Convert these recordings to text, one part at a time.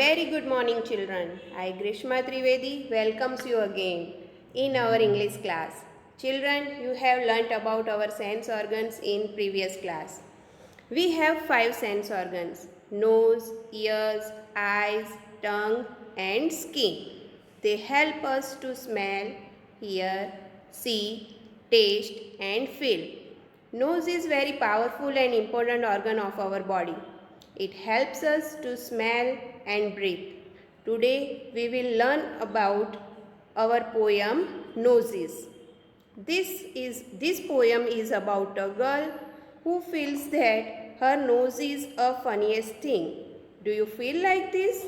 Very good morning, children. I, Grishma Trivedi, welcomes you again in our English class. Children, you have learnt about our sense organs in previous class. We have 5 sense organs: nose, ears, eyes, tongue, and skin. They help us to smell, hear, see, taste, and feel. Nose is very powerful and important organ of our body. It helps us to smell and breathe. Today we will learn about our poem Noses. This poem is about a girl who feels that her nose is a funniest thing. Do you feel like this?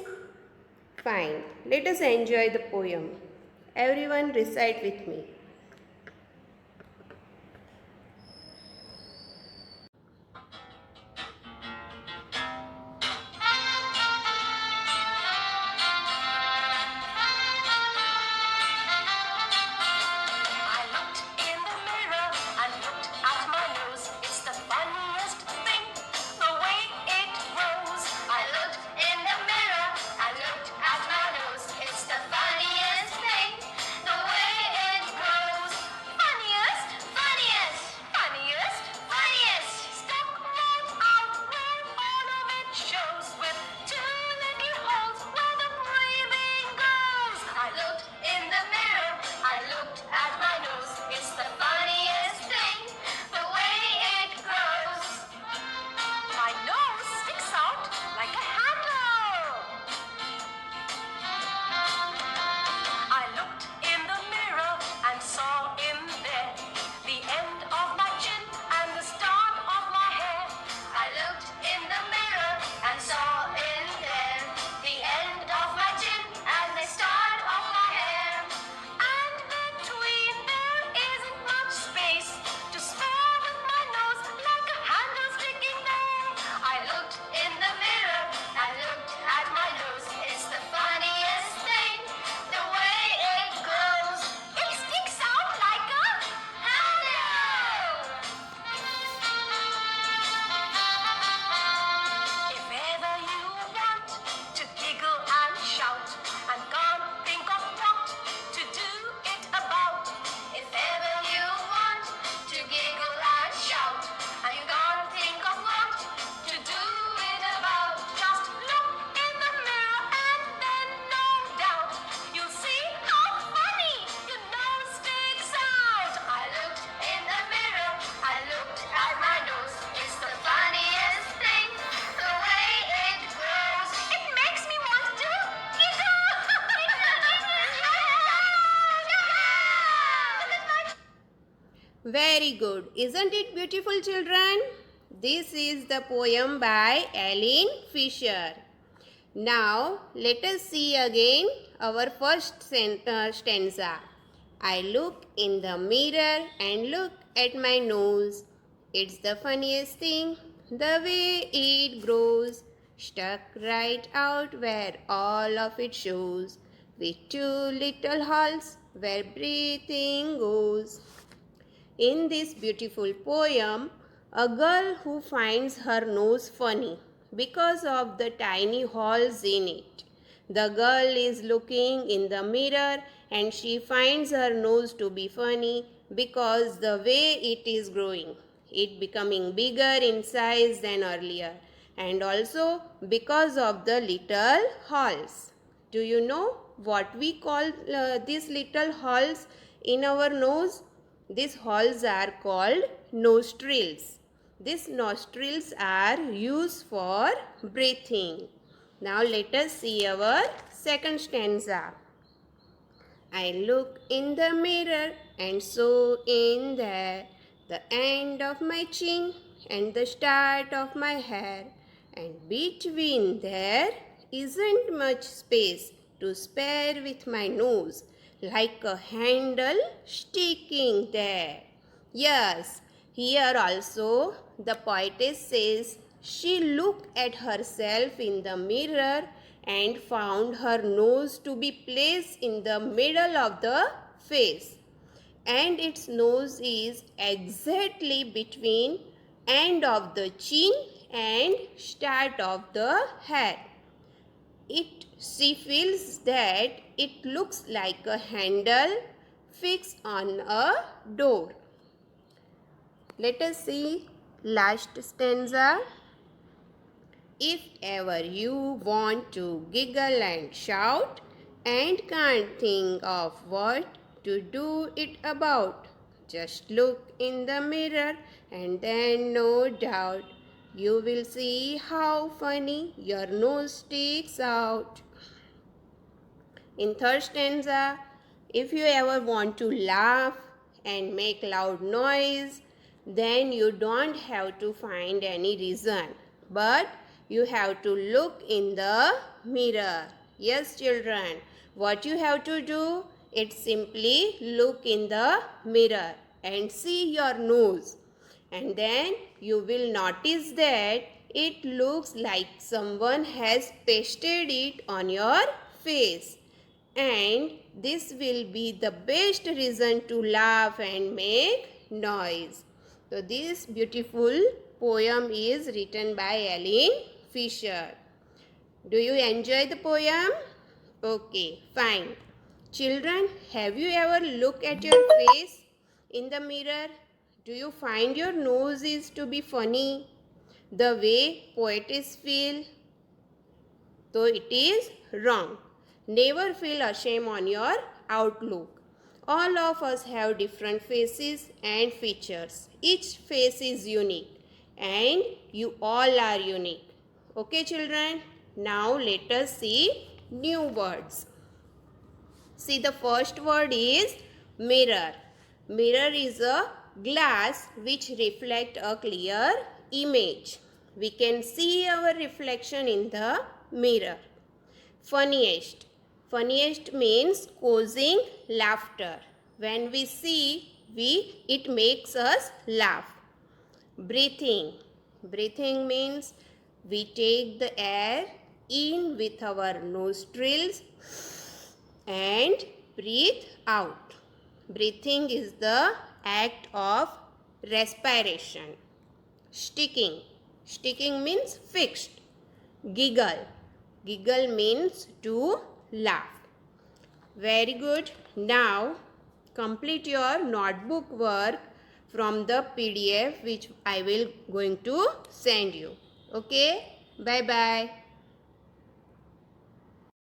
Fine. Let us enjoy the poem. Everyone recite with me. I looked in the mirror and looked at my nose. It's the funniest thing, the way it grows. I looked in the mirror and looked at my nose. It's the funniest thing, the way it grows. Funniest, funniest, funniest, funniest. Stuck right out where all of it shows, with two little holes where the breathing goes. I looked in the mirror, I looked at my nose. It's the funniest thing, the way it grows. My nose sticks out like a handle. I looked in the mirror and saw in there the end of my chin and the start of my hair. I looked in the mirror and saw in there the end of my chin and the start of my hair. And between there isn't much space to spare with my nose like a handle sticking there. I looked in the mirror, I looked at my nose. It's the funniest thing, the way it grows. It sticks out like a handle. If ever you want to giggle and shout and can't think of what to do it about, if ever you want to giggle and shout and you can't think of what to do it about, just look in the mirror and then no doubt you'll see how funny your nose sticks out. I looked in the mirror, I looked at my nose. It's the funniest thing, the way it grows. It makes me want to giggle. Very good. Isn't it beautiful, children? This is the poem by Aline Fisher. Now, let us see again our first stanza. I look in the mirror and look at my nose. It's the funniest thing, the way it grows, stuck right out where all of it shows, with two little holes where breathing goes. In this beautiful poem, a girl who finds her nose funny because of the tiny holes in it. The girl is looking in the mirror and she finds her nose to be funny because the way it is growing. It becoming bigger in size than earlier, and also because of the little holes. Do you know what we call these little holes in our nose? These holes are called nostrils. These nostrils are used for breathing. Now let us see our second stanza. I look in the mirror and saw in there the end of my chin and the start of my hair, and between there isn't much space to spare with my nose, like a handle sticking there. Yes, here also the poetess says she looked at herself in the mirror and found her nose to be placed in the middle of the face, and its nose is exactly between end of the chin and start of the head. she feels that it looks like a handle fixed on a door. Let us see last stanza. If ever you want to giggle and shout and can't think of what to do it about, just look in the mirror and then no doubt you will see how funny your nose sticks out. In third stanza, if you ever want to laugh and make loud noise, then you don't have to find any reason, but you have to look in the mirror. Yes, children, what you have to do? It's simply look in the mirror and see your nose. And then you will notice that it looks like someone has pasted it on your face. And this will be the best reason to laugh and make noise. So this beautiful poem is written by Aline Fisher. Do you enjoy the poem? Okay, fine. Children, have you ever looked at your face in the mirror? Do you find your nose is to be funny the way poets feel? So it is wrong. Never feel ashamed on your outlook. All of us have different faces and features. Each face is unique and you all are unique. Okay, children? Now let us see new words. See, the first word is mirror. Mirror is a glass which reflects a clear image. We can see our reflection in the mirror. Funniest. Funniest means causing laughter. When we see, it makes us laugh. Breathing. Breathing means we take the air in with our nostrils and breathe out. Breathing is the act of respiration. Sticking. Sticking means fixed. Giggle. Giggle means to laugh. Very good. Now complete your notebook work from the PDF which I will going to send you. Okay. Bye bye.